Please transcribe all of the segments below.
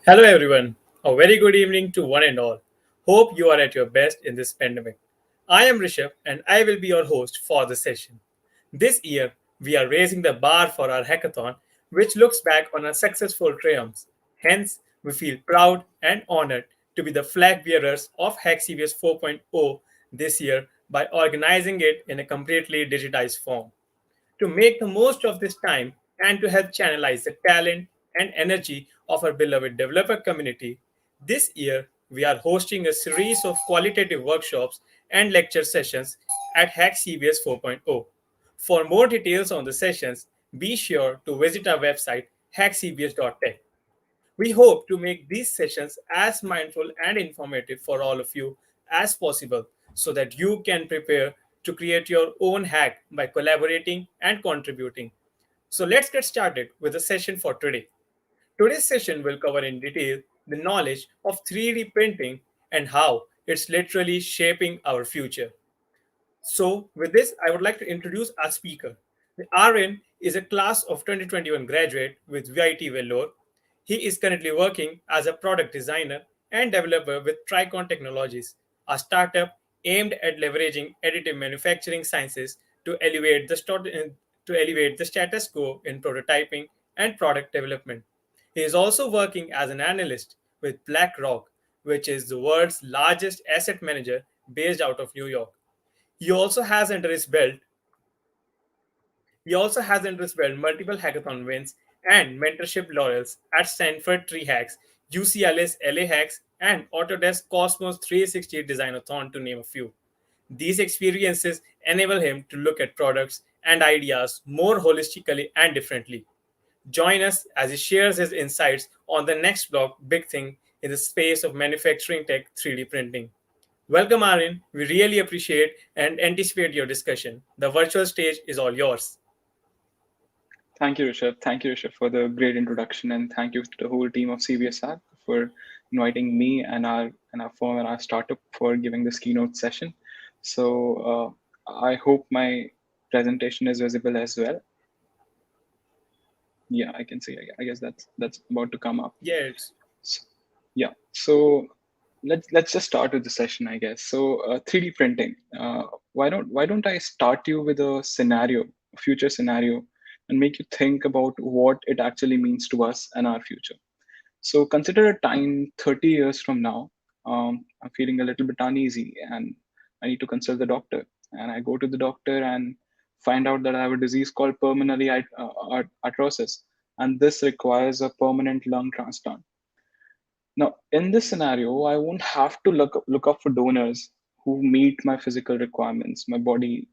Hello, everyone. A very good evening to one and all. Hope you are at your best in this pandemic. I am Rishabh and I will be your host for the session. This year, we are raising the bar for our hackathon, which looks back on our successful triumphs. Hence, we feel proud and honored to be the flag bearers of hackCBS 4.0 this year by organizing it in a completely digitized form. To make the most of this time and to help channelize the talent and energy of our beloved developer community, this year we are hosting a series of qualitative workshops and lecture sessions at HackCBS 4.0. For more details on the sessions, be sure to visit our website hackcbs.tech. We hope to make these sessions as mindful and informative for all of you as possible so that you can prepare to create your own hack by collaborating and contributing. So let's get started with the session for today. Today's session will cover in detail the knowledge of 3D printing and how it's literally shaping our future. So, with this, I would like to introduce our speaker. Aryan is a class of 2021 graduate with VIT Vellore. He is currently working as a product designer and developer with Trikon Technologies, a startup aimed at leveraging additive manufacturing sciences to elevate the status quo in prototyping and product development. He is also working as an analyst with BlackRock, which is the world's largest asset manager based out of New York. He also has under his belt he also has under his belt multiple hackathon wins and mentorship laurels at Stanford Tree Hacks, UCLA's LA Hacks, and Autodesk Cosmos 360 Designathon, to name a few. These experiences enable him to look at products and ideas more holistically and differently. Join us as he shares his insights on the next block, Big Thing, in the space of manufacturing tech 3D printing. Welcome, Aryan. We really appreciate and anticipate your discussion. The virtual stage is all yours. Thank you, Rishabh. Thank you, Rishabh, for the great introduction, and thank you to the whole team of CBS App for inviting me and our firm and our startup for giving this keynote session. I hope my presentation is visible as well. Yeah, I can see. I guess that's about to come up. Yes. So, yeah. So let's just start with the session, I guess. 3D printing. Why don't I start you with a future scenario, and make you think about what it actually means to us and our future. So consider a time 30 years from now. I'm feeling a little bit uneasy, and I need to consult the doctor. And I go to the doctor and find out that I have a disease called pulmonary arthrosis, and this requires a permanent lung transplant. Now, in this scenario, I won't have to look up for donors who meet my physical requirements, my bodily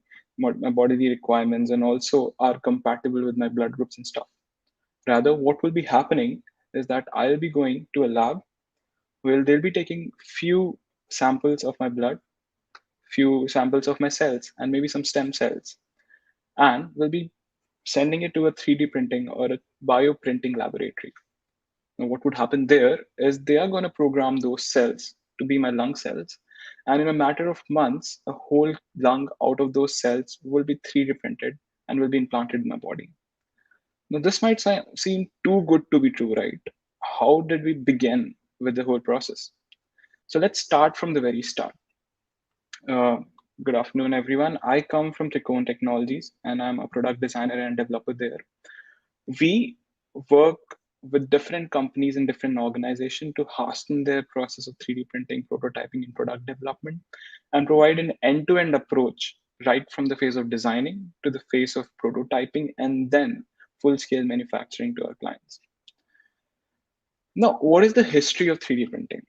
requirements, and also are compatible with my blood groups and stuff. Rather, what will be happening is that I'll be going to a lab where they'll be taking few samples of my blood, few samples of my cells, and maybe some stem cells, and we'll be sending it to a 3D printing or a bioprinting laboratory. Now, what would happen there is they are going to program those cells to be my lung cells. And in a matter of months, a whole lung out of those cells will be 3D printed and will be implanted in my body. Now, this might seem too good to be true, right? How did we begin with the whole process? So let's start from the very start. Uh, Good afternoon, everyone. I come from Trikon Technologies, and I'm a product designer and developer there. We work with different companies and different organizations to hasten their process of 3D printing, prototyping, and product development, and provide an end-to-end approach right from the phase of designing to the phase of prototyping and then full-scale manufacturing to our clients. Now, what is the history of 3D printing?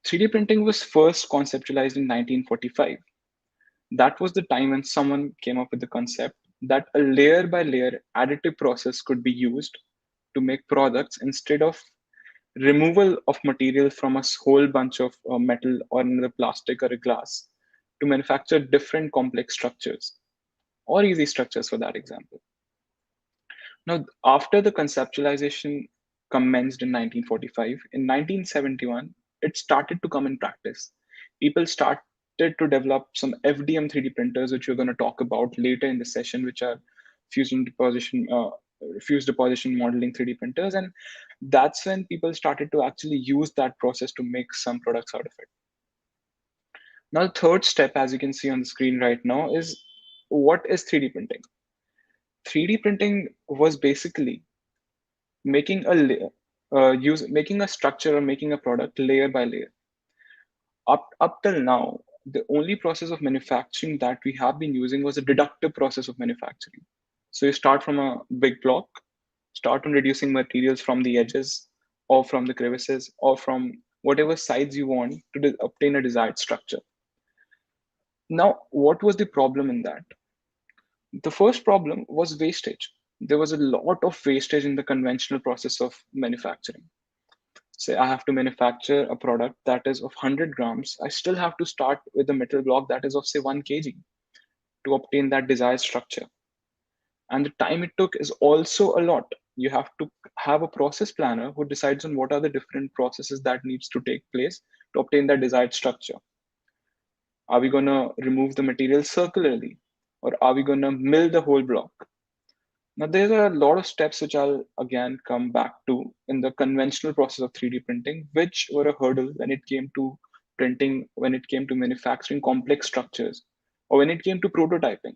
3D printing was first conceptualized in 1945. That was the time when someone came up with the concept that a layer by layer additive process could be used to make products instead of removal of material from a whole bunch of metal or another plastic or a glass to manufacture different complex structures or easy structures for that example. Now, after the conceptualization commenced in 1945, in 1971, it started to come in practice. People started to develop some FDM 3D printers, which we're going to talk about later in the session, which are fusion deposition, fused deposition modeling 3D printers. And That's when people started to actually use that process to make some products out of it. Now, the third step, as you can see on the screen right now, is what is 3D printing? 3D printing was basically making a making a structure or making a product layer by layer. Up till now, the only process of manufacturing that we have been using was a deductive process of manufacturing. So you start from a big block, start on reducing materials from the edges or from the crevices or from whatever sides you want to obtain a desired structure. Now, what was the problem in that? The first problem was wastage. There was a lot of wastage in the conventional process of manufacturing. Say I have to manufacture a product that is of 100 grams, I still have to start with a metal block that is of say 1 kg to obtain that desired structure. And the time it took is also a lot. You have to have a process planner who decides on what are the different processes that needs to take place to obtain that desired structure. Are we going to remove the material circularly, or are we going to mill the whole block? Now, there are a lot of steps which I'll again come back to in the conventional process of 3D printing, which were a hurdle when it came to printing, when it came to manufacturing complex structures, or when it came to prototyping.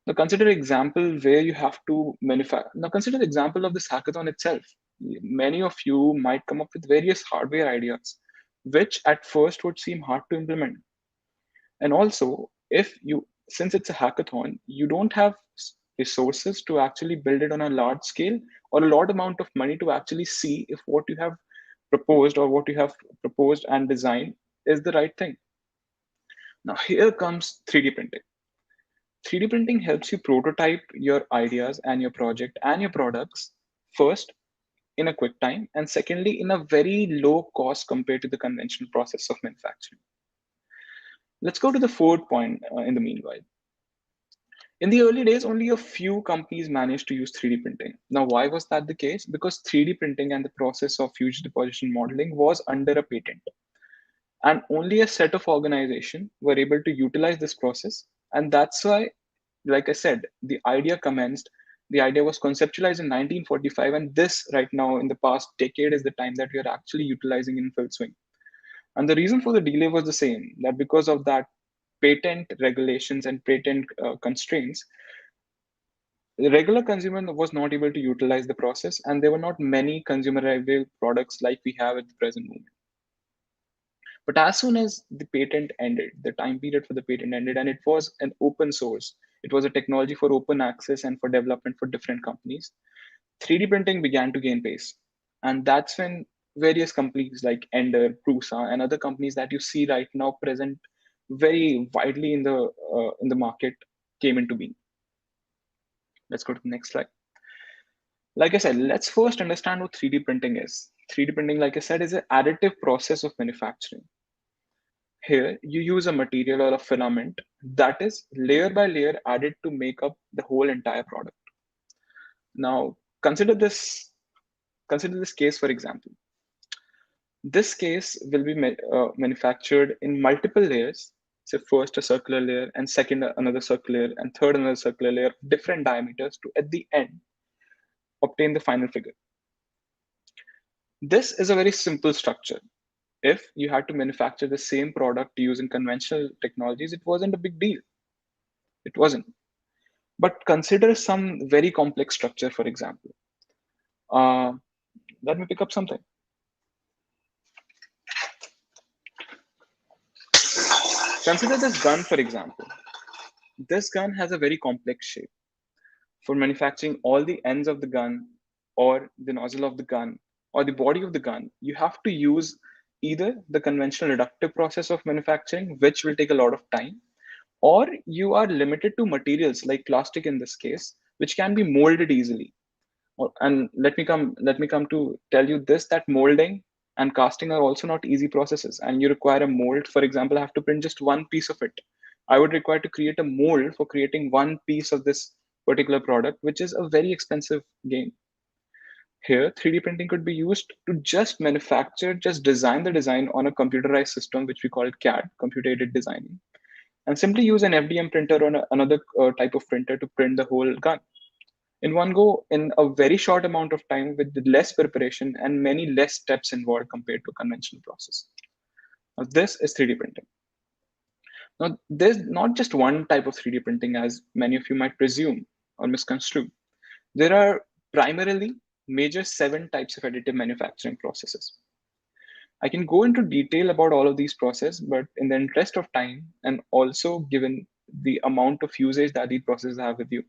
Now, consider example where you have to manufacture. Now, consider the example of this hackathon itself. Many of you might come up with various hardware ideas, which at first would seem hard to implement. And also, if you, since it's a hackathon, you don't have resources to actually build it on a large scale or a lot amount of money to actually see if what you have proposed or what you have proposed and designed is the right thing. Now, here comes 3D printing. 3D printing helps you prototype your ideas and your project and your products first in a quick time, and secondly, in a very low cost compared to the conventional process of manufacturing. Let's go to the fourth point in the meanwhile. In the early days, only a few companies managed to use 3D printing. Now, why was that the case? Because 3D printing and the process of fusion deposition modeling was under a patent. And only a set of organizations were able to utilize this process. And that's why, like I said, the idea commenced. The idea was conceptualized in 1945. And this, right now, in the past decade, is the time that we are actually utilizing in full swing. And the reason for the delay was the same, that because of that patent regulations and patent constraints, the regular consumer was not able to utilize the process, and there were not many consumerable products like we have at the present moment. But as soon as the patent ended, the time period for the patent ended, and it was an open source, it was a technology for open access and for development for different companies, 3D printing began to gain pace. And that's when various companies like Ender, Prusa, and other companies that you see right now present very widely in the market came into being. Let's go to the next slide. Like I said, let's first understand what 3D printing is. 3D printing, like I said, is an additive process of manufacturing. Here, you use a material or a filament that is layer by layer added to make up the whole entire product. Now, consider this case, for example. This case will be manufactured in multiple layers. So first a circular layer, and second another circular layer, and third another circular layer, different diameters to at the end obtain the final figure. This is a very simple structure. If you had to manufacture the same product using conventional technologies, it wasn't a big deal. It wasn't. But consider some very complex structure, for example. Uh, Let me pick up something. Consider this gun, for example. This gun has a very complex shape. For manufacturing all the ends of the gun, or the nozzle of the gun, or the body of the gun, you have to use either the conventional reductive process of manufacturing, which will take a lot of time, or you are limited to materials like plastic in this case, which can be molded easily. And let me come to tell you this, that molding and casting are also not easy processes, and you require a mold. For example, I have to print just one piece of it. I would require to create a mold for creating one piece of this particular product, which is a very expensive game. Here 3D printing could be used to just design the design on a computerized system, which we call CAD, computer aided designing, and simply use an FDM printer or another type of printer to print the whole gun. in one go in a very short amount of time with less preparation and many less steps involved compared to conventional process. Now, this is 3D printing. Now, there's not just one type of 3D printing as many of you might presume or misconstrue. There are primarily major 7 types of additive manufacturing processes. I can go into detail about all of these processes, but in the interest of time and also given the amount of usage that these processes have with you,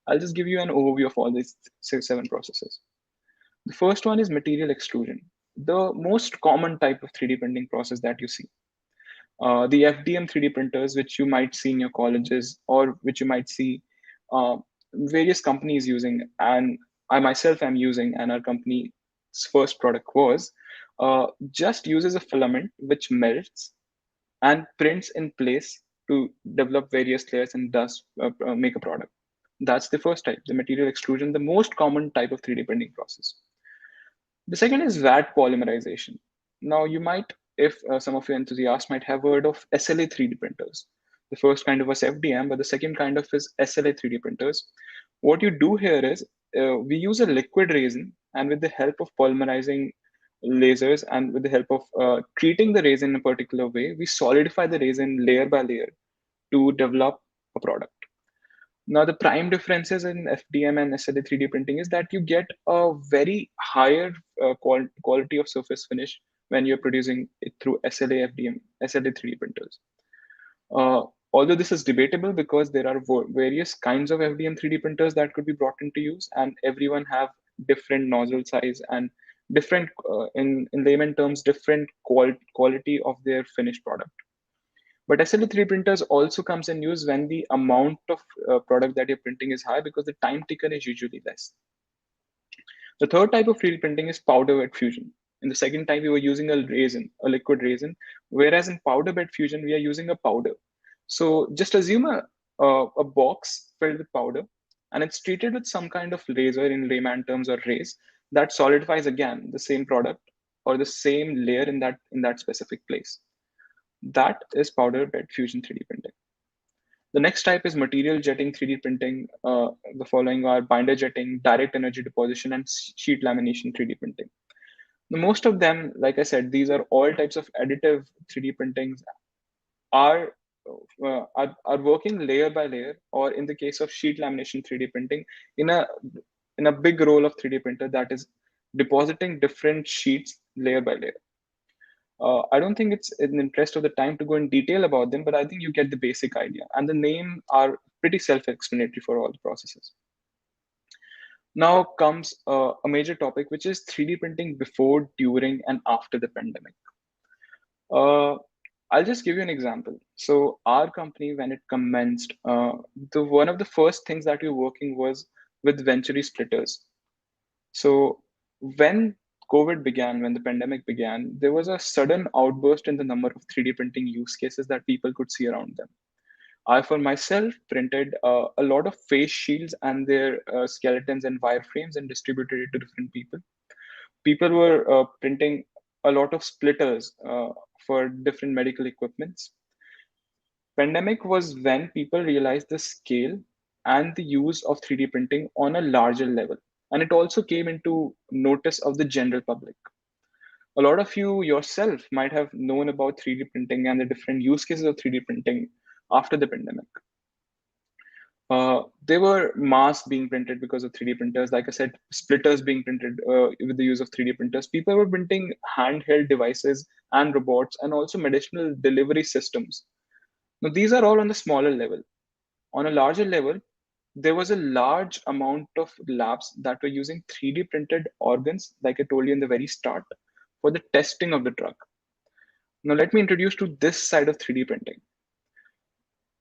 I'll just give you an overview of all these 7 processes. The first one is material extrusion, the most common type of 3D printing process that you see. The FDM 3D printers, which you might see in your colleges or which you might see uh, various companies using, and I myself am using, and our company's first product was, just uses a filament which melts and prints in place to develop various layers and thus make a product. That's the first type, the material extrusion, the most common type of 3D printing process. The second is VAT polymerization. Now, you might, if some of your enthusiasts might have heard of SLA 3D printers. The first kind of was FDM, but the second kind of is SLA 3D printers. What you do here is we use a liquid resin, and with the help of polymerizing lasers and with the help of treating the resin in a particular way, we solidify the resin layer by layer to develop a product. Now, the prime differences in FDM and SLA 3D printing is that you get a very higher quality of surface finish when you're producing it through SLA, FDM, SLA 3D printers. Although this is debatable because there are various kinds of FDM 3D printers that could be brought into use, and everyone have different nozzle size and different, in layman terms, different quality of their finished product. But SLA3 printers also comes in use when the amount of product that you're printing is high because the time taken is usually less. The third type of 3D printing is powder bed fusion. In the second type, we were using a resin, a liquid resin, whereas in powder bed fusion, we are using a powder. So just assume a box filled with powder and it's treated with some kind of laser in layman terms or rays that solidifies again the same product or the same layer in that specific place. That is powder bed fusion 3D printing. The next type is material jetting 3D printing. The following are binder jetting, direct energy deposition, and sheet lamination 3D printing. The most of them, like I said, these are all types of additive 3D printings are, are working layer by layer, or in the case of sheet lamination 3D printing, in a in a big roll of 3D printer that is depositing different sheets layer by layer. I don't think it's in the interest of the time to go in detail about them, but I think you get the basic idea. And the name are pretty self-explanatory for all the processes. Now comes a major topic, which is 3D printing before, during, and after the pandemic. Uh, I'll just give you an example. So our company, when it commenced, the one of the first things that we were working was with Venturi splitters. So when COVID began, when the pandemic began, there was a sudden outburst in the number of 3D printing use cases that people could see around them. I, for myself, printed a lot of face shields and their skeletons and wireframes and distributed it to different people. People were printing a lot of splitters for different medical equipments. Pandemic was when people realized the scale and the use of 3D printing on a larger level. And it also came into notice of the general public. A lot of you yourself might have known about 3D printing and the different use cases of 3D printing after the pandemic. There were masks being printed because of 3D printers. Like I said, splitters being printed with the use of 3D printers. People were printing handheld devices and robots and also medicinal delivery systems. Now, these are all on the smaller level. On a larger level, there was a large amount of labs that were using 3D printed organs, like I told you in the very start, for the testing of the drug. Now, let me introduce to this side of 3D printing.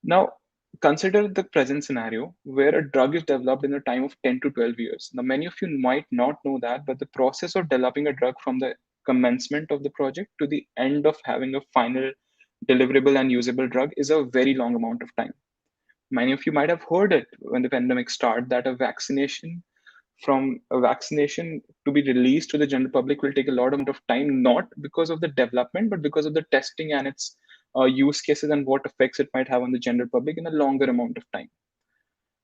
Now, consider the present scenario where a drug is developed in a time of 10 to 12 years. Now, many of you might not know that, but the process of developing a drug from the commencement of the project to the end of having a final deliverable and usable drug is a very long amount of time. Many of you might have heard it when the pandemic started that a vaccination to be released to the general public will take a lot of time, not because of the development, but because of the testing and its use cases and what effects it might have on the general public in a longer amount of time.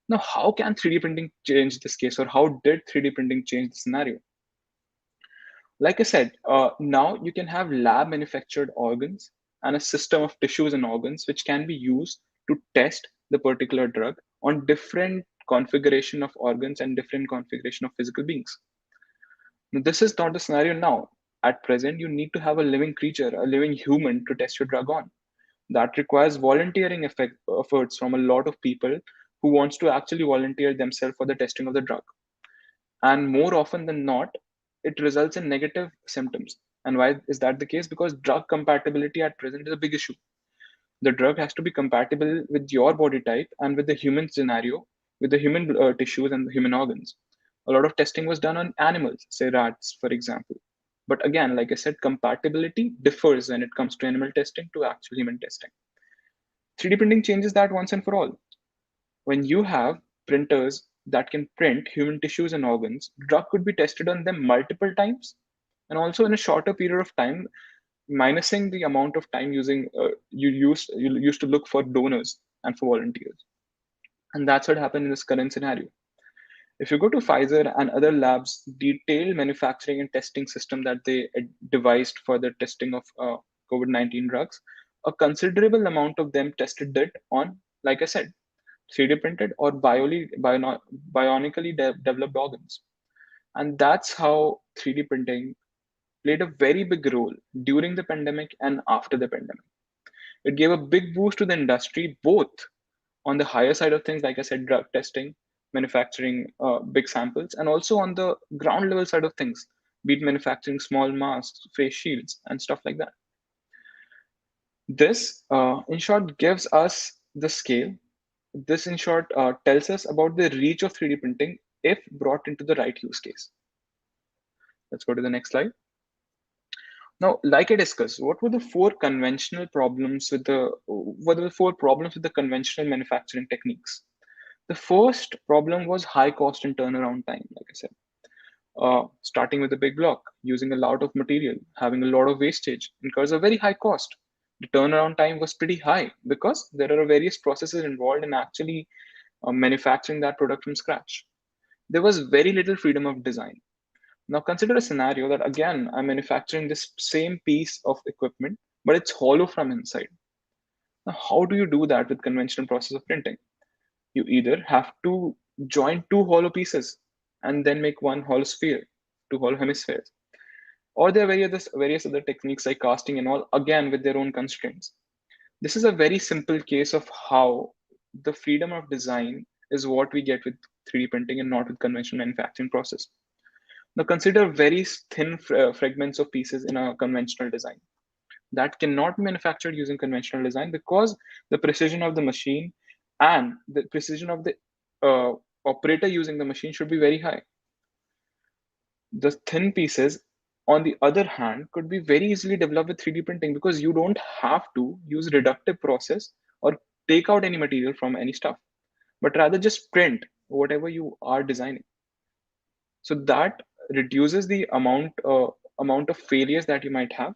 Now, how can 3D printing change this case, or how did 3D printing change the scenario? Like I said, now you can have lab manufactured organs and a system of tissues and organs which can be used to test the particular drug on different configuration of organs and different configuration of physical beings. Now, this is not the scenario now. At present, you need to have a living creature, a living human to test your drug on. That requires volunteering efforts from a lot of people who wants to actually volunteer themselves for the testing of the drug. And more often than not, it results in negative symptoms. And why is that the case? Because drug compatibility at present is a big issue. The drug has to be compatible with your body type and with the human scenario, with the human tissues and the human organs. A lot of testing was done on animals, say rats, for example. But again, like I said, compatibility differs when it comes to animal testing to actual human testing. 3D printing changes that once and for all. When you have printers that can print human tissues and organs, drug could be tested on them multiple times and also in a shorter period of time, minusing the amount of time you used to look for donors and for volunteers. And that's what happened in this current scenario. If you go to Pfizer and other labs, detailed manufacturing and testing system that they devised for the testing of COVID-19 drugs, a considerable amount of them tested it on, like I said, 3D printed or bionically developed organs. And that's how 3D printing played a very big role during the pandemic and after the pandemic. It gave a big boost to the industry, both on the higher side of things, like I said, drug testing, manufacturing big samples, and also on the ground level side of things, be it manufacturing small masks, face shields, and stuff like that. This, in short, gives us the scale. This, in short, tells us about the reach of 3D printing if brought into the right use case. Let's go to the next slide. Now, like I discussed, what were the four problems with the conventional manufacturing techniques? The first problem was high cost and turnaround time, like I said. Starting with a big block, using a lot of material, having a lot of wastage incurs a very high cost. The turnaround time was pretty high because there are various processes involved in actually manufacturing that product from scratch. There was very little freedom of design. Now consider a scenario that again, I'm manufacturing this same piece of equipment, but it's hollow from inside. Now, how do you do that with conventional process of printing? You either have to join two hollow pieces and then make one hollow sphere, two hollow hemispheres. Or there are various other techniques like casting and all, again with their own constraints. This is a very simple case of how the freedom of design is what we get with 3D printing and not with conventional manufacturing process. Now consider very thin fragments of pieces in a conventional design that cannot be manufactured using conventional design because the precision of the machine and the precision of the operator using the machine should be very high. The thin pieces, on the other hand, could be very easily developed with 3D printing because you don't have to use reductive process or take out any material from any stuff, but rather just print whatever you are designing. So that reduces the amount of failures that you might have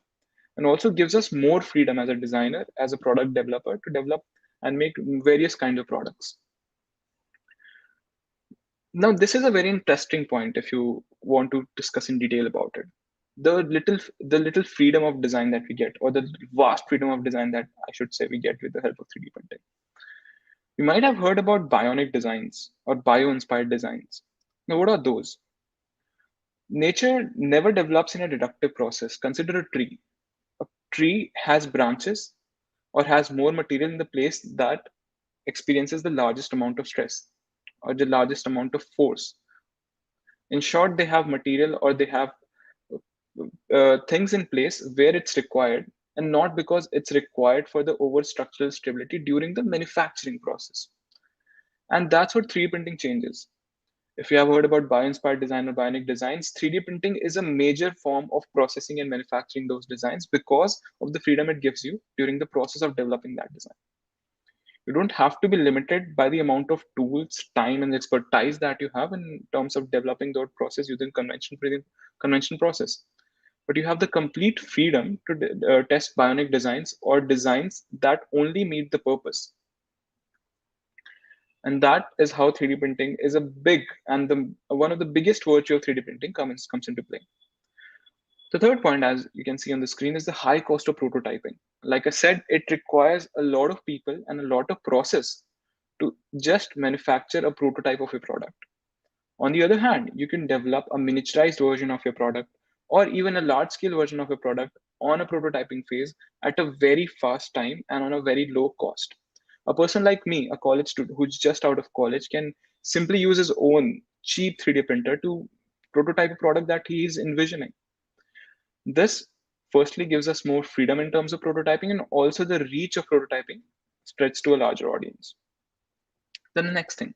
and also gives us more freedom as a designer, as a product developer to develop and make various kinds of products. Now, this is a very interesting point if you want to discuss in detail about it. The little freedom of design that we get, or the vast freedom of design that I should say we get with the help of 3D printing. You might have heard about bionic designs or bio-inspired designs. Now, what are those? Nature never develops in a deductive process. Consider a tree. A tree has branches or has more material in the place that experiences the largest amount of stress or the largest amount of force. In short, they have material or they have things in place where it's required and not because it's required for the over structural stability during the manufacturing process. And that's what 3D printing changes. If you have heard about bio-inspired design or bionic designs, 3D printing is a major form of processing and manufacturing those designs because of the freedom it gives you during the process of developing that design. You don't have to be limited by the amount of tools, time, and expertise that you have in terms of developing that process using conventional process. But you have the complete freedom to test bionic designs or designs that only meet the purpose. And that is how 3D printing is a big and the one of the biggest virtue of 3D printing comes into play. The third point, as you can see on the screen, is the high cost of prototyping. Like I said, it requires a lot of people and a lot of process to just manufacture a prototype of a product. On the other hand, you can develop a miniaturized version of your product or even a large scale version of a product on a prototyping phase at a very fast time and on a very low cost. A person like me, a college student who's just out of college, can simply use his own cheap 3D printer to prototype a product that he is envisioning. This firstly gives us more freedom in terms of prototyping, and also the reach of prototyping spreads to a larger audience. Then the next thing,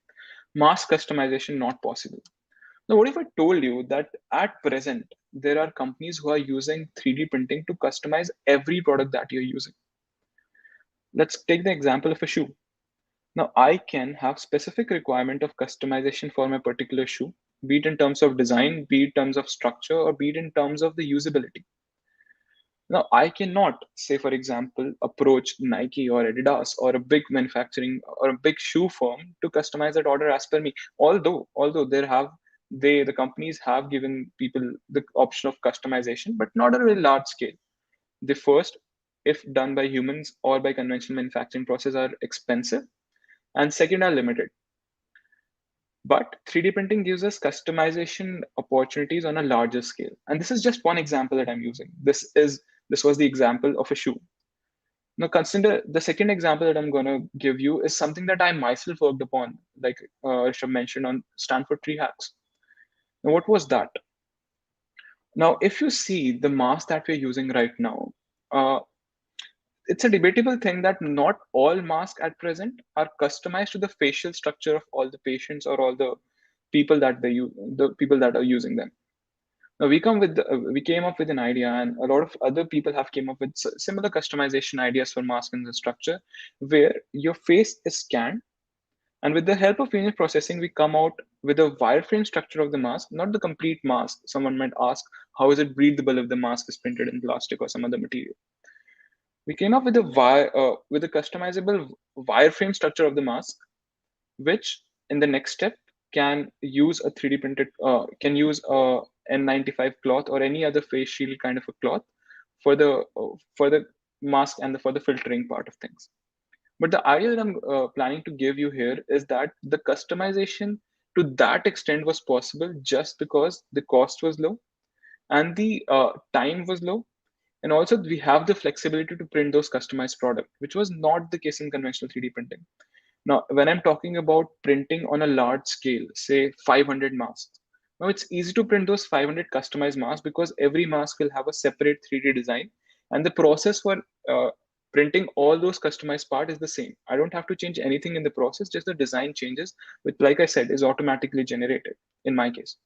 mass customization not possible. Now, what if I told you that at present, there are companies who are using 3D printing to customize every product that you're using? Let's take the example of a shoe. Now, I can have specific requirement of customization for my particular shoe, be it in terms of design, be it in terms of structure, or be it in terms of the usability. Now, I cannot, say, for example, approach Nike or Adidas or a big manufacturing or a big shoe firm to customize that order as per me. Although the companies have given people the option of customization, but not at a very large scale. The first, if done by humans or by conventional manufacturing process, are expensive, and second, are limited. But 3D printing gives us customization opportunities on a larger scale. And this is just one example that I'm using. This was the example of a shoe. Now consider the second example that I'm going to give you is something that I myself worked upon, like Rishabh mentioned on Stanford Tree Hacks. Now, what was that? Now, if you see the mask that we're using right now, uh, it's a debatable thing that not all masks at present are customized to the facial structure of all the patients or all the people that they use, the people that are using them. Now we came up with an idea, and a lot of other people have came up with similar customization ideas for mask and the structure, where your face is scanned, and with the help of image processing, we come out with a wireframe structure of the mask, not the complete mask. Someone might ask, how is it breathable if the mask is printed in plastic or some other material? We came up with a customizable wireframe structure of the mask, which in the next step can use a 3D printed can use a N95 cloth or any other face shield kind of a cloth for the mask and for the filtering part of things. But the idea that I'm planning to give you here is that the customization to that extent was possible just because the cost was low and the time was low, and also we have the flexibility to print those customized product, which was not the case in conventional 3D printing. Now, when I'm talking about printing on a large scale, say 500 masks, now it's easy to print those 500 customized masks because every mask will have a separate 3D design, and the process for printing all those customized part is the same. I don't have to change anything in the process, just the design changes, which, like I said, is automatically generated in my case.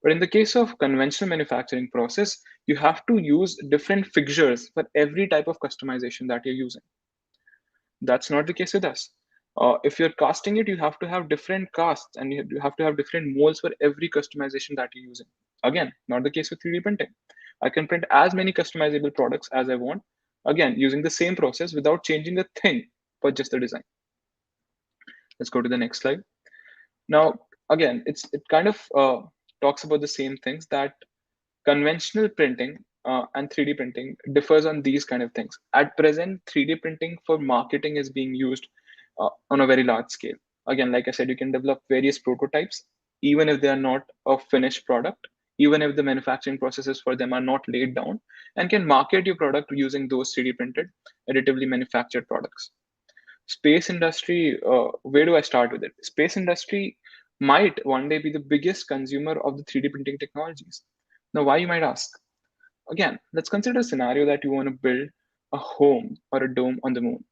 But in the case of conventional manufacturing process, you have to use different fixtures for every type of customization that you're using. That's not the case with us. If you're casting it, you have to have different casts and you have to have different molds for every customization that you're using. Again, not the case with 3D printing. I can print as many customizable products as I want, again, using the same process without changing a thing, but just the design. Let's go to the next slide. Now, again, it kind of talks about the same things that conventional printing and 3D printing differs on these kind of things. At present, 3D printing for marketing is being used on a very large scale. Again, like I said, you can develop various prototypes, even if they are not a finished product, even if the manufacturing processes for them are not laid down, and can market your product using those 3D printed, additively manufactured products. Space industry, where do I start with it? Space industry might one day be the biggest consumer of the 3D printing technologies. Now, why, you might ask? Again, let's consider a scenario that you want to build a home or a dome on the moon.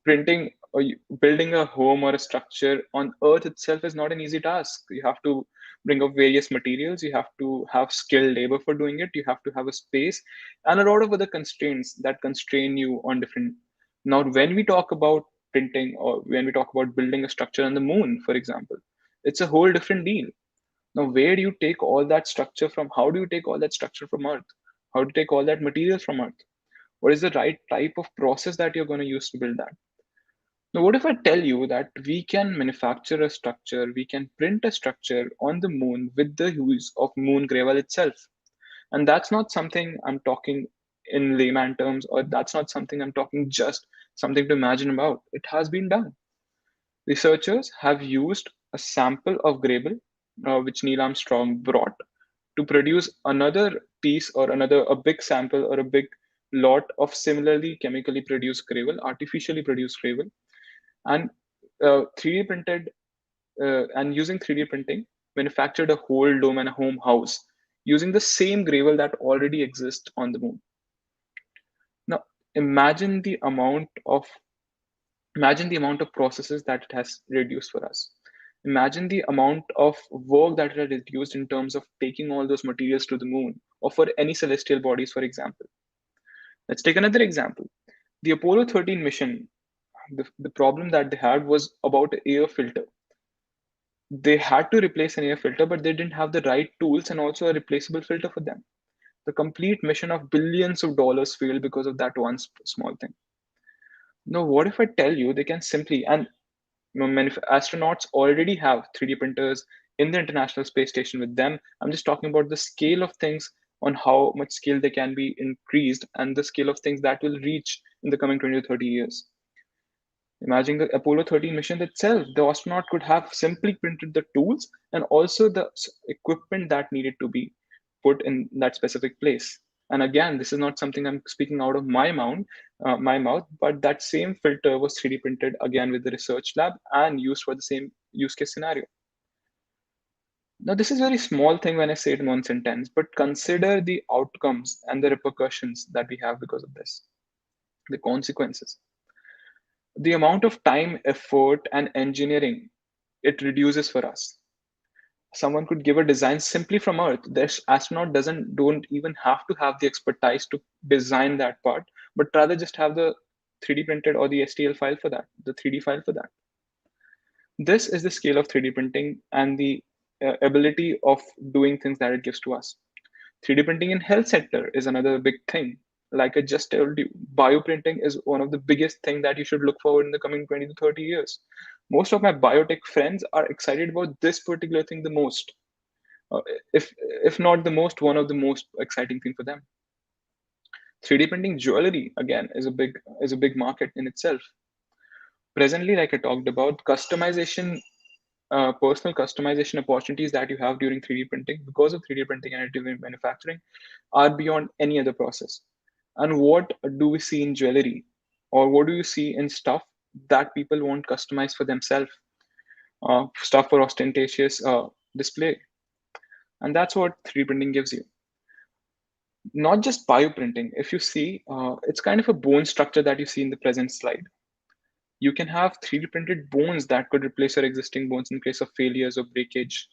Printing or building a home or a structure on Earth itself is not an easy task. You have to bring up various materials, you have to have skilled labor for doing it, you have to have a space, and a lot of other constraints that constrain you on different. Now, when we talk about printing or when we talk about building a structure on the moon, for example, it's a whole different deal. Now, where do you take all that structure from? How do you take all that structure from Earth? How do you take all that material from Earth? What is the right type of process that you're going to use to build that? Now, what if I tell you that we can manufacture a structure, we can print a structure on the moon with the use of moon gravel itself? And that's not something I'm talking in layman terms, or that's not something I'm talking just something to imagine about. It has been done. Researchers have used a sample of gravel, which Neil Armstrong brought, to produce another piece or another a big sample or a big lot of similarly chemically produced gravel, artificially produced gravel, and 3D printed and using 3D printing, manufactured a whole dome and a home house using the same gravel that already exists on the moon. Now, imagine the amount of imagine the amount of processes that it has reduced for us. Imagine the amount of work that it has reduced in terms of taking all those materials to the moon or for any celestial bodies, for example. Let's take another example. The Apollo 13 mission, the problem that they had was about air filter. They had to replace an air filter, but they didn't have the right tools and also a replaceable filter for them. The complete mission of billions of dollars failed because of that one small thing. Now, what if I tell you they can simply, and astronauts already have 3D printers in the International Space Station with them. I'm just talking about the scale of things, on how much scale they can be increased, and the scale of things that will reach in the coming 20 to 30 years. Imagine the Apollo 13 mission itself. The astronaut could have simply printed the tools and also the equipment that needed to be put in that specific place. And again, this is not something I'm speaking out of my mouth, but that same filter was 3D printed again with the research lab and used for the same use case scenario. Now, this is a very small thing when I say it in one sentence, but consider the outcomes and the repercussions that we have because of this, the consequences. The amount of time, effort, and engineering it reduces for us. Someone could give a design simply from Earth. This astronaut don't even have to have the expertise to design that part, but rather just have the 3D printed or the STL file for that, the 3D file for that. This is the scale of 3D printing and the ability of doing things that it gives to us. 3D printing in health sector is another big thing. Like I just told you, bioprinting is one of the biggest thing that you should look forward in the coming 20 to 30 years. Most of my biotech friends are excited about this particular thing the most. Uh, if not the most, one of the most exciting thing for them. 3D printing jewelry again is a big market in itself. Presently, like I talked about, personal customization opportunities that you have during 3D printing because of 3D printing and additive manufacturing are beyond any other process. And what do we see in jewelry, or what do you see in stuff that people want customized for themselves, stuff for ostentatious display? And that's what 3D printing gives you. Not just bioprinting. If you see, it's kind of a bone structure that you see in the present slide. You can have 3D printed bones that could replace your existing bones in case of failures or breakage.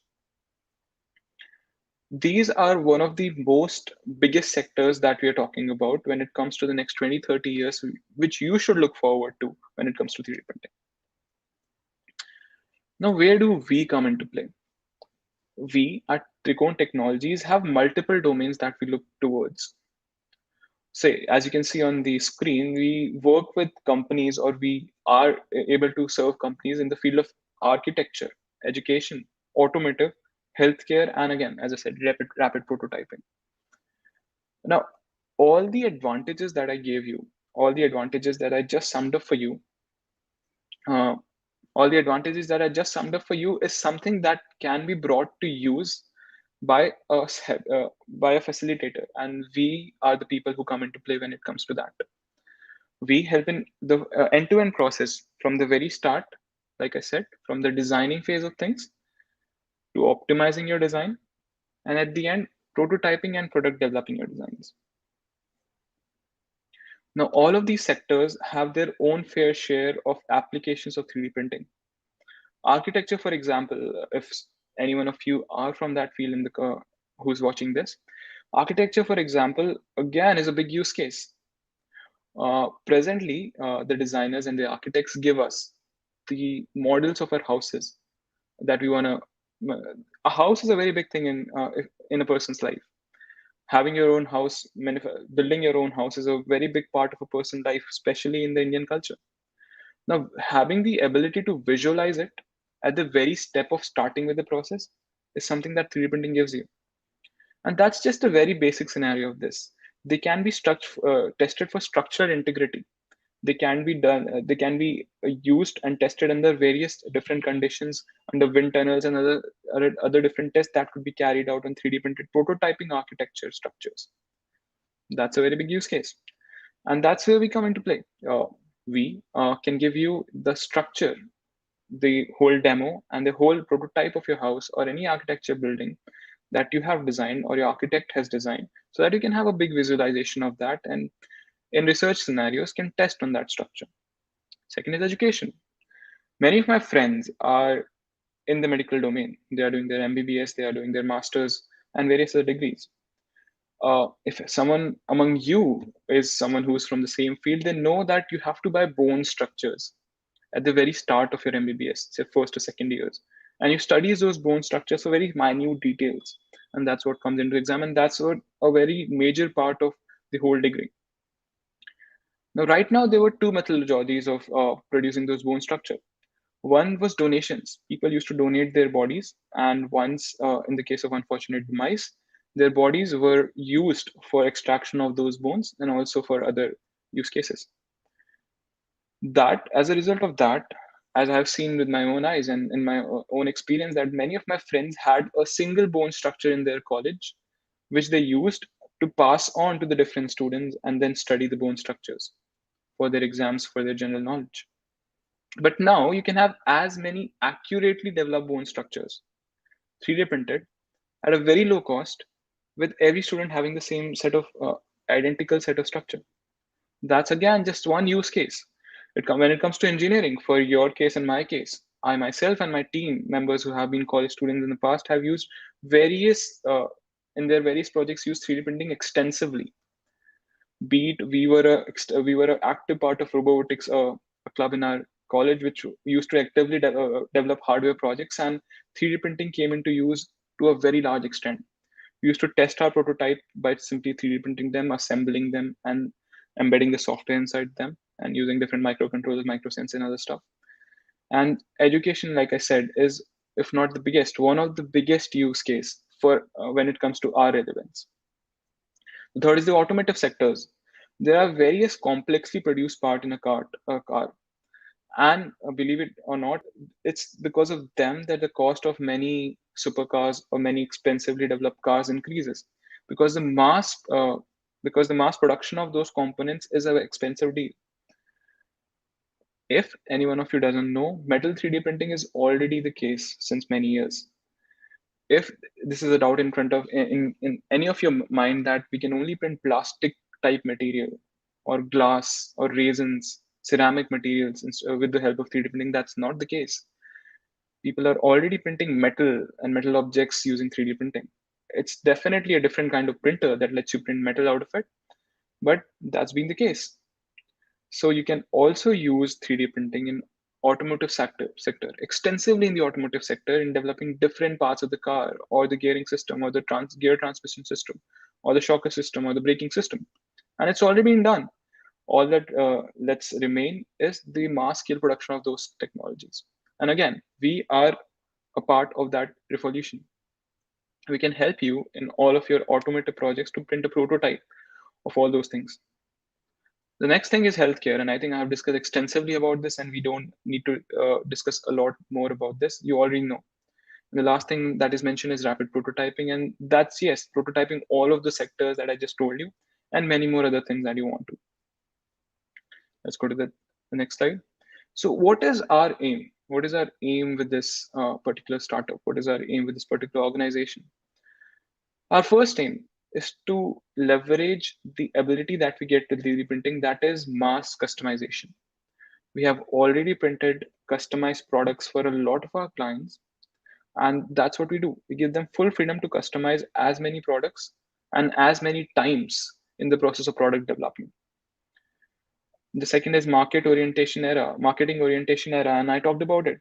These are one of the most biggest sectors that we are talking about when it comes to the next 20, 30 years, which you should look forward to when it comes to 3D printing. Now, where do we come into play? We at Trikon Technologies have multiple domains that we look towards. Say, as you can see on the screen, we work with companies, or we are able to serve companies in the field of architecture, education, automotive, healthcare, and again, as I said, rapid prototyping. Now, all the advantages that I gave you, all the advantages that I just summed up for you, uh, all the advantages that I just summed up for you is something that can be brought to use by by a facilitator, and we are the people who come into play when it comes to that. We help in the end-to-end process from the very start, like I said, from the designing phase of things to optimizing your design, and at the end, prototyping and product developing your designs. Now, all of these sectors have their own fair share of applications of 3D printing. Architecture, for example, if any one of you are from that field in the who's watching this, architecture, for example, again is a big use case. Presently, the designers and the architects give us the models of our houses that we want to. A house is a very big thing in a person's life. Having your own house, building your own house is a very big part of a person's life, especially in the Indian culture. Now, having the ability to visualize it at the very step of starting with the process is something that 3D printing gives you. And that's just a very basic scenario of this. They can be tested for structural integrity. They can be used and tested under various different conditions, under wind tunnels and other different tests that could be carried out on 3D printed prototyping architecture structures. That's a very big use case. And that's where we come into play. We can give you the structure, the whole demo, and the whole prototype of your house or any architecture building that you have designed or your architect has designed, so that you can have a big visualization of that, and in research scenarios can test on that structure. Second is education. Many of my friends are in the medical domain. They are doing their MBBS, they are doing their masters and various other degrees. If someone among you is someone who is from the same field, they know that you have to buy bone structures at the very start of your MBBS, say first or second years. And you study those bone structures for very minute details. And that's what comes into exam. And that's what a very major part of the whole degree. Now, right now, there were two methodologies of producing those bone structure. One was donations. People used to donate their bodies. And once, in the case of unfortunate demise, their bodies were used for extraction of those bones and also for other use cases. That, as a result of that, as I've seen with my own eyes and in my own experience, that many of my friends had a single bone structure in their college, which they used to pass on to the different students and then study the bone structures for their exams, for their general knowledge. But now you can have as many accurately developed bone structures, 3D printed, at a very low cost, with every student having the same set of identical set of structure. That's again just one use case. When it comes to engineering, for your case and my case, I myself and my team members who have been college students in the past have used various, in their various projects, used 3D printing extensively. Be it we were an active part of robotics, a club in our college which used to actively develop hardware projects, and 3D printing came into use to a very large extent. We used to test our prototype by simply 3D printing them, assembling them, and embedding the software inside them, and using different microcontrollers, microsense, and other stuff. And education, like I said, is, if not the biggest, one of the biggest use case for when it comes to our relevance. The third is the automotive sectors. There are various complexly produced parts in a car, and believe it or not, it's because of them that the cost of many supercars or many expensively developed cars increases, because the mass production of those components is an expensive deal. If any one of you doesn't know, metal 3D printing is already the case since many years. If this is a doubt in front of in any of your mind that we can only print plastic type material or glass or resins, ceramic materials with the help of 3D printing, that's not the case. People are already printing metal and metal objects using 3D printing. It's definitely a different kind of printer that lets you print metal out of it, but that's been the case. So you can also use 3D printing in automotive sector extensively, in the automotive sector, in developing different parts of the car, or the gearing system, or the gear transmission system, or the shocker system, or the braking system. And it's already been done. All that let's remain is the mass scale production of those technologies. And again, we are a part of that revolution. We can help you in all of your automotive projects to print a prototype of all those things. The next thing is healthcare, and I think I have discussed extensively about this, and we don't need to discuss a lot more about this. You already know. And the last thing that is mentioned is rapid prototyping, and that's, yes, prototyping all of the sectors that I just told you, and many more other things that you want to. Let's go to the next slide. So, what is our aim? What is our aim with this particular startup? What is our aim with this particular organization? Our first aim is to leverage the ability that we get with 3D printing, that is mass customization. We have already printed customized products for a lot of our clients, and that's what we do. We give them full freedom to customize as many products and as many times in the process of product development. The second is marketing orientation era, and I talked about it.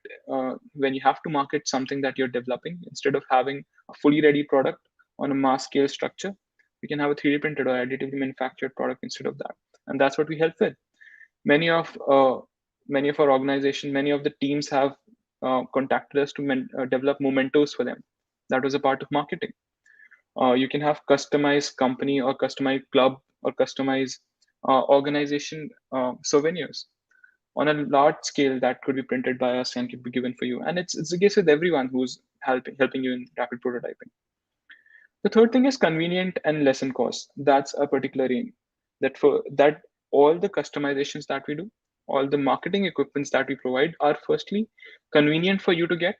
When you have to market something that you're developing, instead of having a fully ready product on a mass scale structure, we can have a 3D printed or additively manufactured product instead of that, and that's what we help with. Many of many of our organization, many of the teams have contacted us to develop mementos for them. That was a part of marketing. You can have customized company or customized club or customized organization souvenirs on a large scale that could be printed by us and could be given for you. And it's the case with everyone who's helping you in rapid prototyping. The third thing is convenient and lesson cost. That's a particular aim. That all the customizations that we do, all the marketing equipments that we provide are firstly convenient for you to get,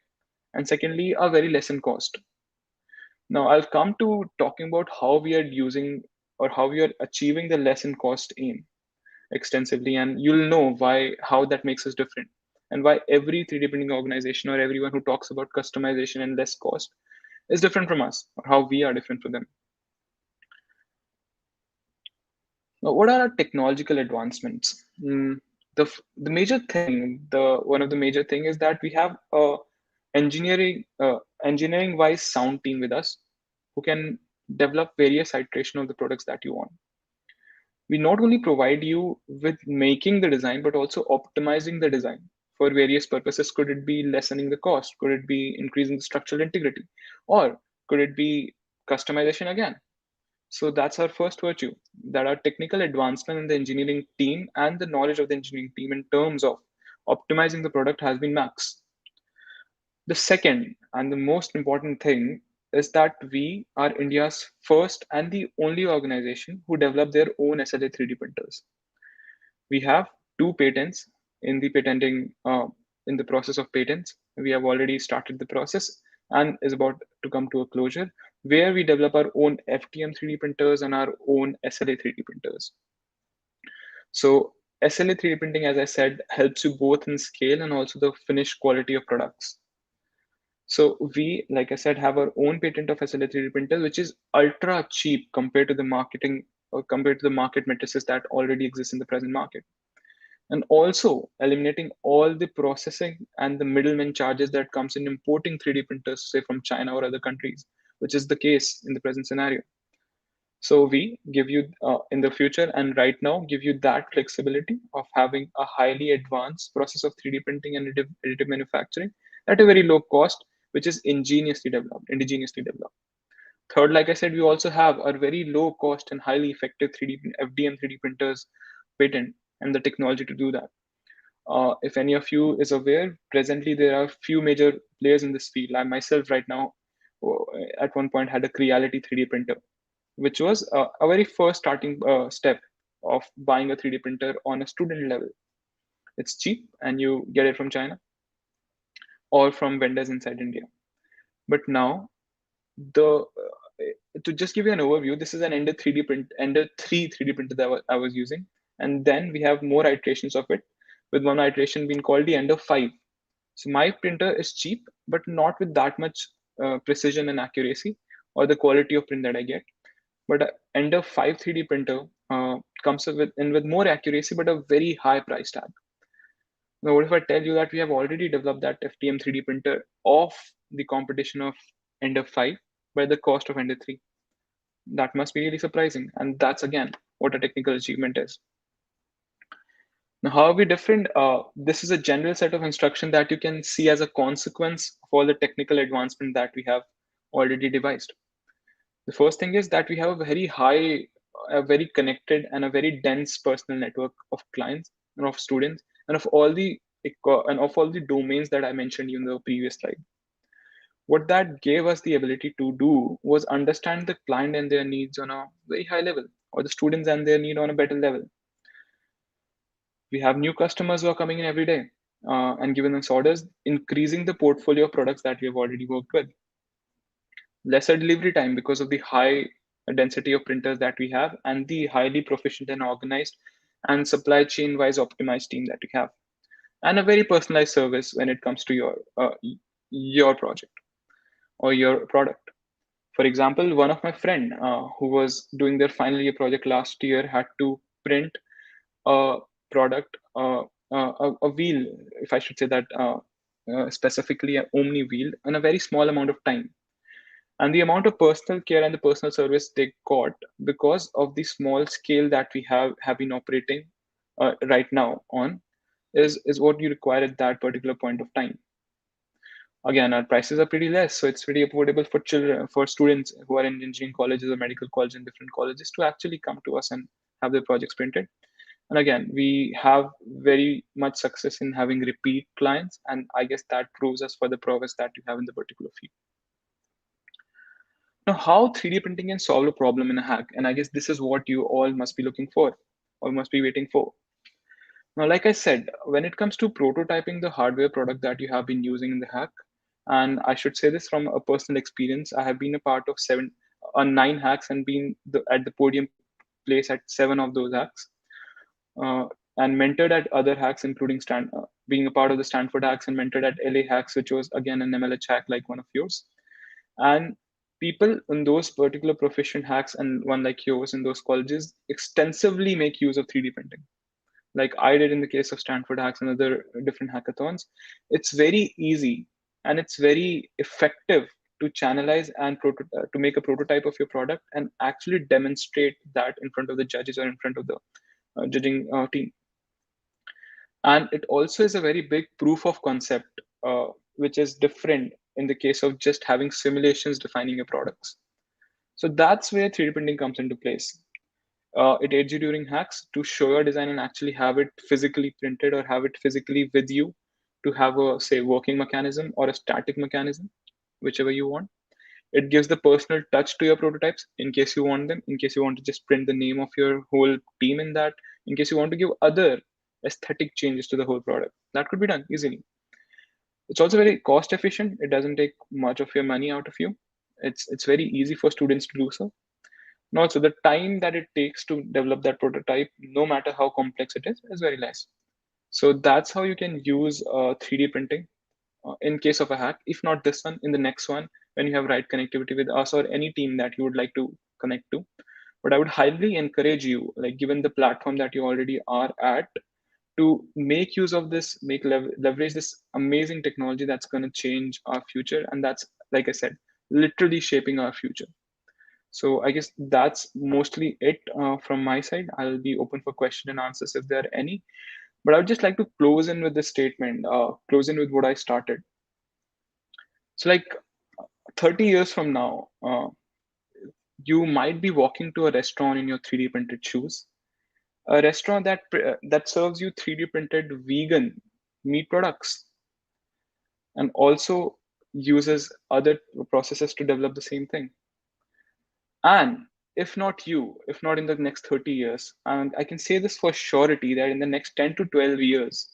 and secondly are very less in cost. Now I'll come to talking about how we are using or how we are achieving the less in cost aim extensively, and you'll know why how that makes us different and why every 3D printing organization or everyone who talks about customization and less cost is different from us, or how we are different from them. Now, what are our technological advancements? The major thing, the one of the major thing is that we have a engineering wise sound team with us who can develop various iteration of the products that you want. We not only provide you with making the design, but also optimizing the design for various purposes. Could it be lessening the cost? Could it be increasing the structural integrity? Or could it be customization again? So that's our first virtue, that our technical advancement in the engineering team and the knowledge of the engineering team in terms of optimizing the product has been max. The second and the most important thing is that we are India's first and the only organization who develop their own SLA 3D printers. We have two patents in the patenting in the process of patents. We have already started the process and is about to come to a closure, where we develop our own FTM 3D printers and our own SLA 3D printers. So SLA 3D printing, as I said, helps you both in scale and also the finished quality of products. So we, like I said, have our own patent of SLA 3D printer, which is ultra cheap compared to the marketing or compared to the market matrices that already exist in the present market. And also eliminating all the processing and the middleman charges that comes in importing 3D printers, say from China or other countries, which is the case in the present scenario. So we give you in the future and right now give you that flexibility of having a highly advanced process of 3D printing and additive manufacturing at a very low cost, which is indigenously developed. Third, like I said, we also have a very low cost and highly effective 3D FDM 3D printers patent and the technology to do that. If any of you is aware, presently there are few major players in this field. I myself right now at one point had a Creality 3D printer, which was a very first starting step of buying a 3D printer on a student level. It's cheap and you get it from China or from vendors inside India. But now, the to just give you an overview, this is an Ender 3 3D printer that I was using, and then we have more iterations of it, with one iteration being called the Ender 5. So my printer is cheap, but not with that much precision and accuracy or the quality of print that I get. But Ender 5 3D printer comes with more accuracy, but a very high price tag. Now, what if I tell you that we have already developed that FTM 3D printer off the competition of Ender 5 by the cost of Ender 3? That must be really surprising. And that's again what a technical achievement is. Now, how are we different? This is a general set of instruction that you can see as a consequence of all the technical advancement that we have already devised. The first thing is that we have a very connected and a very dense personal network of clients and of students and of all the domains that I mentioned in the previous slide. What that gave us the ability to do was understand the client and their needs on a very high level, or the students and their need on a better level. We have new customers who are coming in every day and giving us orders, increasing the portfolio of products that we have already worked with. Lesser delivery time because of the high density of printers that we have and the highly proficient and organized and supply chain wise optimized team that we have, and a very personalized service when it comes to your project or your product. For example, one of my friend who was doing their final year project last year had to print a product, a wheel, if I should say that, specifically an Omni wheel, in a very small amount of time. And the amount of personal care and the personal service they got because of the small scale that we have been operating right now on. is what you require at that particular point of time. Again, our prices are pretty less, so it's pretty affordable for children, for students who are in engineering colleges or medical colleges and different colleges to actually come to us and have their projects printed. And again, we have very much success in having repeat clients, and I guess that proves us for the progress that you have in the particular field. Now, how 3D printing can solve a problem in a hack, and I guess this is what you all must be looking for or must be waiting for. Now, like I said, when it comes to prototyping the hardware product that you have been using in the hack, and I should say this from a personal experience, I have been a part of nine hacks and been at the podium place at seven of those hacks, uh, and mentored at other hacks, including being a part of the Stanford hacks and mentored at LA hacks, which was again an MLH hack like one of yours. And people in those particular proficient hacks and one like yours in those colleges extensively make use of 3D printing like I did in the case of Stanford Hacks and other different hackathons. It's very easy and it's very effective to channelize and to make a prototype of your product and actually demonstrate that in front of the judges or in front of the judging team. And it also is a very big proof of concept, which is different in the case of just having simulations defining your products. So that's where 3D printing comes into place. It aids you during hacks to show your design and actually have it physically printed or have it physically with you to have a say working mechanism or a static mechanism, whichever you want. It gives the personal touch to your prototypes in case you want them, in case you want to just print the name of your whole team in that, in case you want to give other aesthetic changes to the whole product. That could be done easily. It's also very cost efficient. It doesn't take much of your money out of you. It's very easy for students to do so. And also, the time that it takes to develop that prototype, no matter how complex it is very less. So that's how you can use 3D printing in case of a hack. If not this one, in the next one, when you have right connectivity with us or any team that you would like to connect to. But I would highly encourage you, like given the platform that you already are at, to make use of this, leverage this amazing technology that's going to change our future, and that's like I said, literally shaping our future. So I guess that's mostly it from my side. I'll be open for question and answers if there are any. But I would just like to close in with this statement, close in with what I started. So like 30 years from now, you might be walking to a restaurant in your 3D printed shoes, a restaurant that serves you 3D printed vegan meat products and also uses other processes to develop the same thing. And if not in the next 30 years, and I can say this for surety that in the next 10 to 12 years,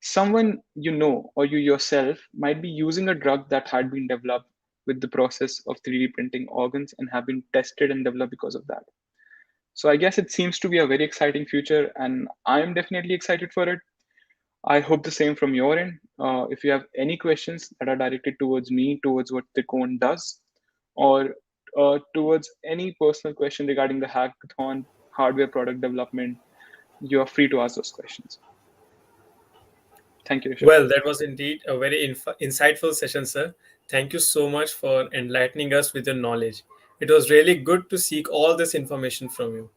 someone you know or you yourself might be using a drug that had been developed with the process of 3D printing organs and have been tested and developed because of that. So I guess it seems to be a very exciting future, and I am definitely excited for it. I hope the same from your end. If you have any questions that are directed towards me, towards what Trikon does, or towards any personal question regarding the hackathon, hardware product development, you are free to ask those questions. Thank you, Rishabh. Well, that was indeed a very insightful session, sir. Thank you so much for enlightening us with your knowledge. It was really good to seek all this information from you.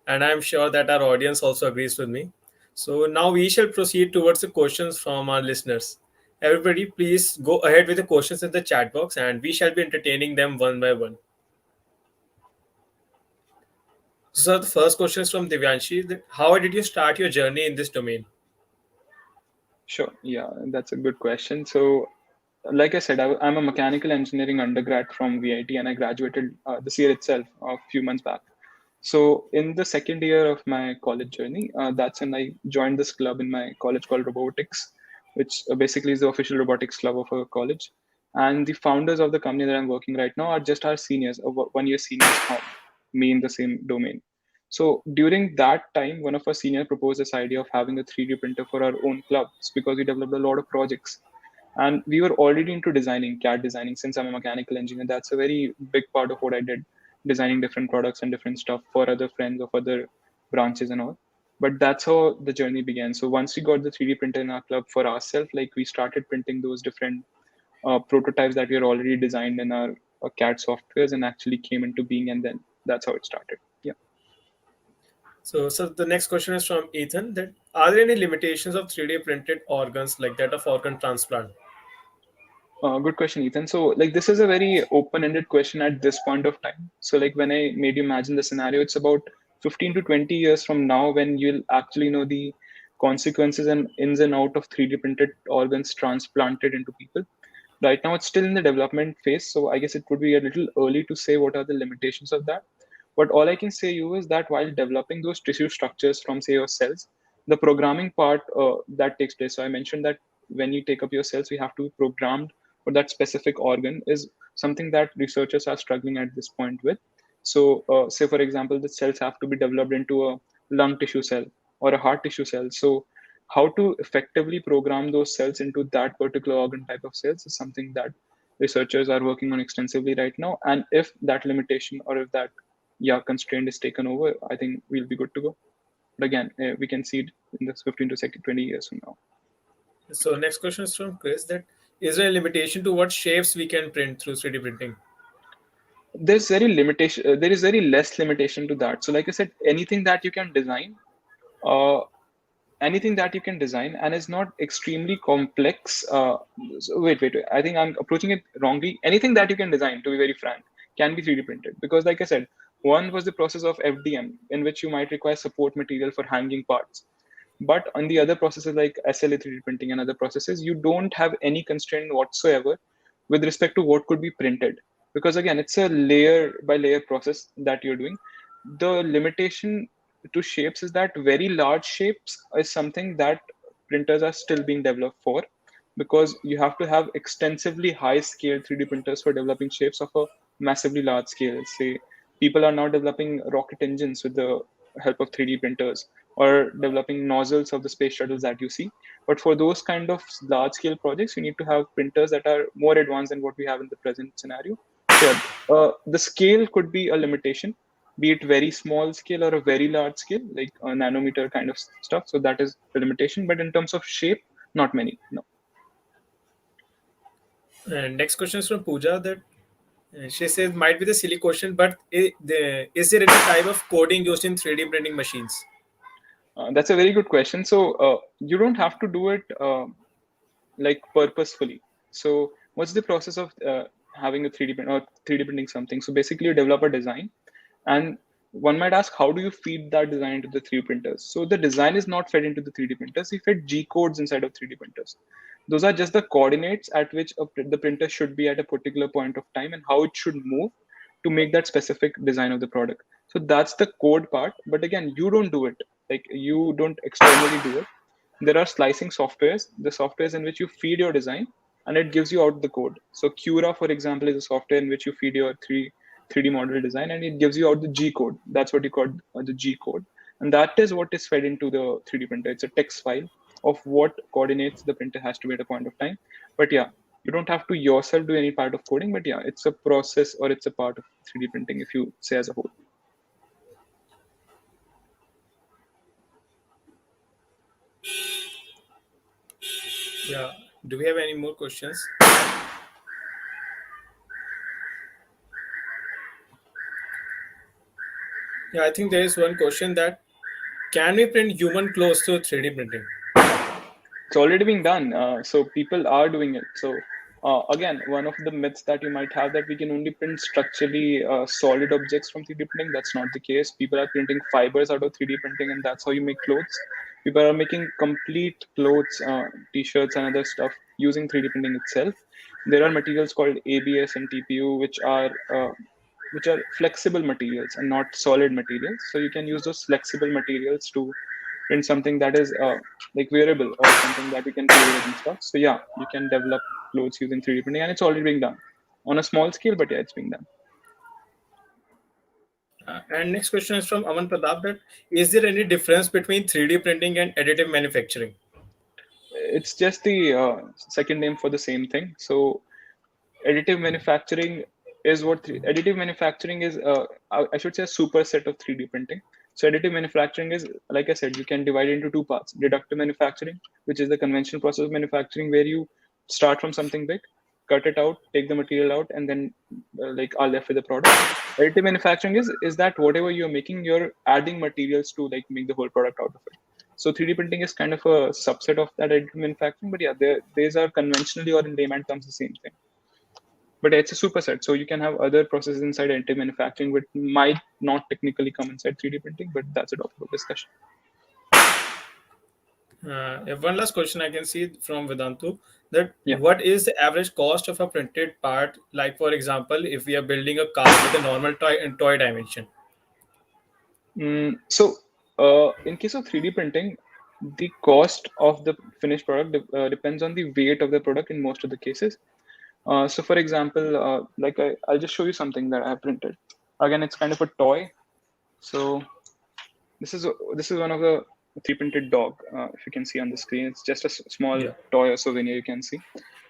And I'm sure that our audience also agrees with me. So now we shall proceed towards the questions from our listeners. Everybody, please go ahead with the questions in the chat box and we shall be entertaining them one by one. So, the first question is from Divyanshi. How did you start your journey in this domain? Sure. Yeah, that's a good question. So, like I said, I'm a mechanical engineering undergrad from VIT, and I graduated this year itself, a few months back. So, in the second year of my college journey, that's when I joined this club in my college called Robotics, which basically is the official robotics club of our college. And the founders of the company that I'm working right now are just our seniors, 1 year seniors from me in the same domain. So during that time, one of our senior proposed this idea of having a 3D printer for our own clubs because we developed a lot of projects. And we were already into designing, CAD designing, since I'm a mechanical engineer. That's a very big part of what I did, designing different products and different stuff for other friends of other branches and all. But that's how the journey began. So once we got the 3D printer in our club for ourselves, like we started printing those different prototypes that we are already designed in our CAD softwares and actually came into being. And then that's how it started. Yeah. So the next question is from Ethan. That Are there any limitations of 3D printed organs like that of organ transplant? Good question, Ethan. So, like, this is a very open-ended question at this point of time. So, like, when I made you imagine the scenario, it's about 15 to 20 years from now when you'll actually know the consequences and ins and out of 3D printed organs transplanted into people. Right now, it's still in the development phase. So, I guess it would be a little early to say what are the limitations of that. But all I can say you is that while developing those tissue structures from, say, your cells, the programming part that takes place. So, I mentioned that when you take up your cells, you have to be programmed for that specific organ is something that researchers are struggling at this point with. So, say for example, the cells have to be developed into a lung tissue cell or a heart tissue cell. So, how to effectively program those cells into that particular organ type of cells is something that researchers are working on extensively right now. And if that limitation or if that constraint is taken over, I think we'll be good to go. But again, we can see it in this 15 to 20 years from now. So next question is from Chris that is there a limitation to what shapes we can print through 3D printing? There is very less limitation to that. So like I said, uh, anything that you can design and is not extremely complex. Wait, I think I'm approaching it wrongly. Anything that you can design, to be very frank, can be 3D printed. Because like I said, one was the process of FDM, in which you might require support material for hanging parts. But on the other processes like SLA 3D printing and other processes, you don't have any constraint whatsoever with respect to what could be printed. Because again, it's a layer by layer process that you're doing. The limitation to shapes is that very large shapes is something that printers are still being developed for, because you have to have extensively high scale 3D printers for developing shapes of a massively large scale. Say, people are now developing rocket engines with the help of 3D printers or developing nozzles of the space shuttles that you see. But for those kind of large scale projects, you need to have printers that are more advanced than what we have in the present scenario. So, yeah, the scale could be a limitation, be it very small scale or a very large scale, like a nanometer kind of stuff. So that is the limitation. But in terms of shape, not many. No. And next question is from Pooja that she says might be the silly question, but is there any type of coding used in 3D printing machines? That's a very good question. So you don't have to do it like purposefully. So what's the process of having a 3D print or 3D printing something? So basically, you develop a design, and one might ask, how do you feed that design into the 3D printers? So the design is not fed into the 3D printers. You fed G codes inside of 3D printers. Those are just the coordinates at which the printer should be at a particular point of time and how it should move to make that specific design of the product. So that's the code part. But again, you don't do it. Like, you don't externally do it. There are slicing softwares, the softwares in which you feed your design and it gives you out the code. So Cura, for example, is a software in which you feed your 3D model design and it gives you out the G code. That's what you call the G code. And that is what is fed into the 3D printer. It's a text file of what coordinates the printer has to be at a point of time. But yeah, you don't have to yourself do any part of coding, but yeah, it's a process or it's a part of 3D printing if you say as a whole. Yeah. Do we have any more questions? Yeah, I think there is one question that can we print human clothes through 3D printing? It's already being done. So people are doing it. So again, one of the myths that you might have that we can only print structurally solid objects from 3D printing. That's not the case. People are printing fibers out of 3D printing, and that's how you make clothes. People are making complete clothes, t-shirts, and other stuff using 3D printing itself. There are materials called ABS and TPU, which are flexible materials and not solid materials. So you can use those flexible materials to print something that is like wearable or something that you can play with and stuff. So yeah, you can develop clothes using 3D printing, and it's already being done on a small scale, but yeah, it's being done. And next question is from Aman Pratap that is there any difference between 3D printing and additive manufacturing? It's just the second name for the same thing. So additive manufacturing is additive manufacturing is. I should say a superset of 3D printing. So additive manufacturing is, like I said, you can divide it into two parts: deductive manufacturing, which is the conventional process of manufacturing where you start from something big, cut it out, take the material out, and then like are left with the product. Additive manufacturing is that whatever you're making, you're adding materials to like make the whole product out of it. So 3D printing is kind of a subset of that additive manufacturing, but yeah, these are conventionally or in layman terms the same thing. But it's a superset, so you can have other processes inside additive manufacturing, which might not technically come inside 3D printing, but that's a topic of discussion. One last question I can see from Vedantu, that Yeah. what is the average cost of a printed part? Like for example, if we are building a car with a normal toy dimension. So, in case of 3D printing, the cost of the finished product depends on the weight of the product in most of the cases. So, for example, like I'll just show you something that I have printed. Again, it's kind of a toy. So, this is one of the 3D printed dog. If you can see on the screen, it's just a small Yeah. toy or souvenir you can see.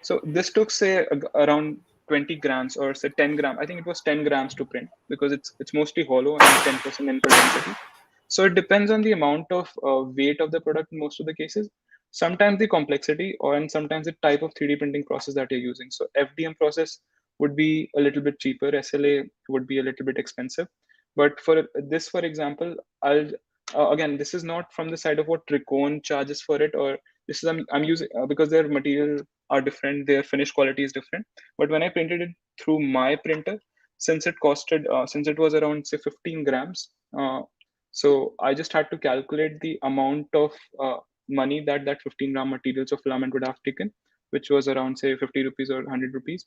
So this took say around 20 grams or say 10 gram. I think it was 10 grams to print because it's mostly hollow and 10% input density. So it depends on the amount of weight of the product in most of the cases. Sometimes the complexity or and sometimes the type of 3D printing process that you're using. So FDM process would be a little bit cheaper. SLA would be a little bit expensive. But for this, for example, I'll again, this is not from the side of what Trikon charges for it, or this is I'm using because their material are different, their finish quality is different. But when I printed it through my printer, since it was around say 15 grams, so I just had to calculate the amount of money that that 15-gram materials of filament would have taken, which was around say 50 rupees or 100 rupees,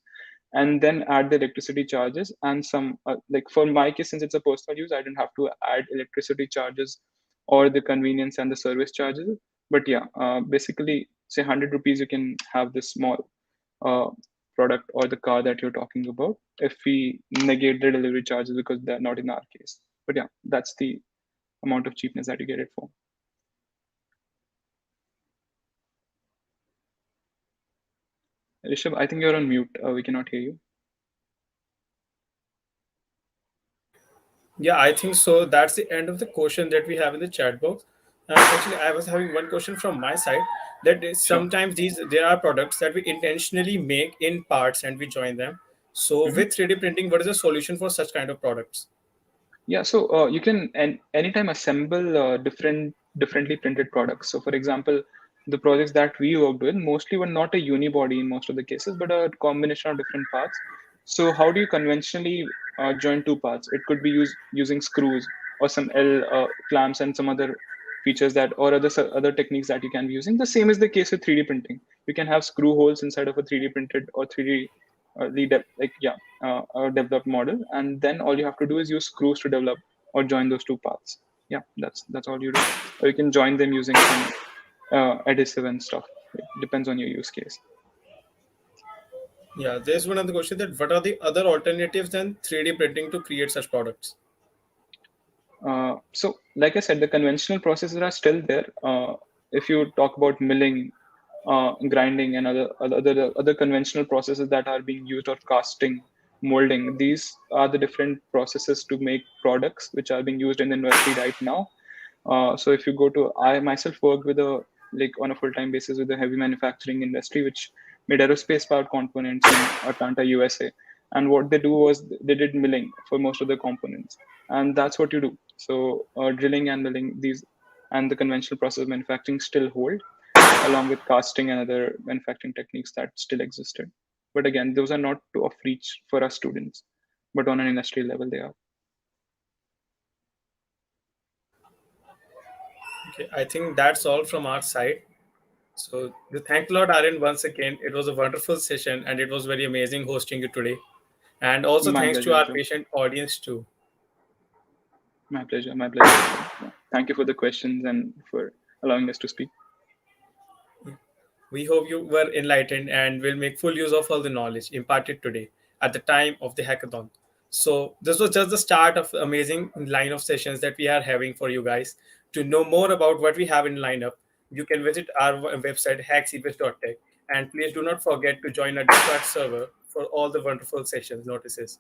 and then add the electricity charges and some like for my case, since it's a personal use, I didn't have to add electricity charges or the convenience and the service charges. But yeah, basically say 100 rupees you can have this small uh, product or the car that you're talking about if we negate the delivery charges because they're not in our case. But yeah, that's the amount of cheapness that you get it for. Rishabh, I think you're on mute. We cannot hear you. Yeah, I think so. That's the end of the question that we have in the chat box. Actually, I was having one question from my side. That is, Sure. sometimes there are products that we intentionally make in parts and we join them. So Mhm. with 3D printing, what is the solution for such kind of products? Yeah, so you can anytime assemble differently printed products. So, for example, the projects that we worked with mostly were not a unibody in most of the cases, but a combination of different parts. So, how do you conventionally join two parts? It could be using screws or some L clamps and some other features that or other techniques that you can be using. The same is the case with 3D printing. You can have screw holes inside of a 3D printed or 3D like yeah a developed model, and then all you have to do is use screws to develop or join those two paths. Yeah, that's all you do. Or you can join them using some adhesive and stuff. It depends on your use case. Yeah, there's one other question, that what are the other alternatives than 3D printing to create such products? So, like I said, the conventional processes are still there. If you talk about milling, grinding, and other conventional processes that are being used, or casting, molding, these are the different processes to make products which are being used in the industry right now. So if you go to, I myself worked with a like on a full-time basis with the heavy manufacturing industry, which made aerospace powered components in Atlanta, USA. And what they do was they did milling for most of the components, and that's what you do. So drilling and milling these and the conventional process of manufacturing still hold, along with casting and other manufacturing techniques that still existed. But again, those are not of reach for us students, but on an industrial level, they are. Okay, I think that's all from our side. So thank a lot, Aryan, once again. It was a wonderful session and it was very amazing hosting you today. And also My thanks to pleasure, our Rishabh. patient audience too. My pleasure, Rishabh. Yeah. Thank you for the questions and for allowing us to speak. We hope you were enlightened and will make full use of all the knowledge imparted today at the time of the hackathon. So, this was just the start of the amazing line of sessions that we are having for you guys. To know more about what we have in lineup, you can visit our website hackCBS.tech, and please do not forget to join our Discord server for all the wonderful sessions notices.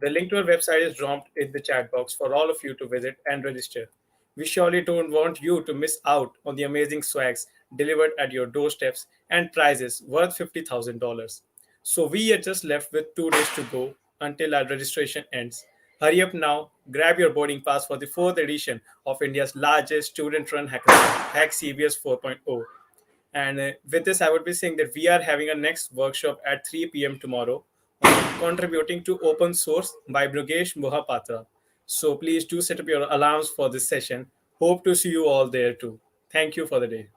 The link to our website is dropped in the chat box for all of you to visit and register. We surely don't want you to miss out on the amazing swags delivered at your doorsteps and prizes worth $50,000. So we are just left with 2 days to go until our registration ends. Hurry up now, grab your boarding pass for the fourth edition of India's largest student run hackathon, HackCBS 4.0. And with this, I would be saying that we are having a next workshop at 3 p.m. tomorrow on contributing to open source by Brigesh Mohapatra. So please do set up your alarms for this session. Hope to see you all there too. Thank you for the day.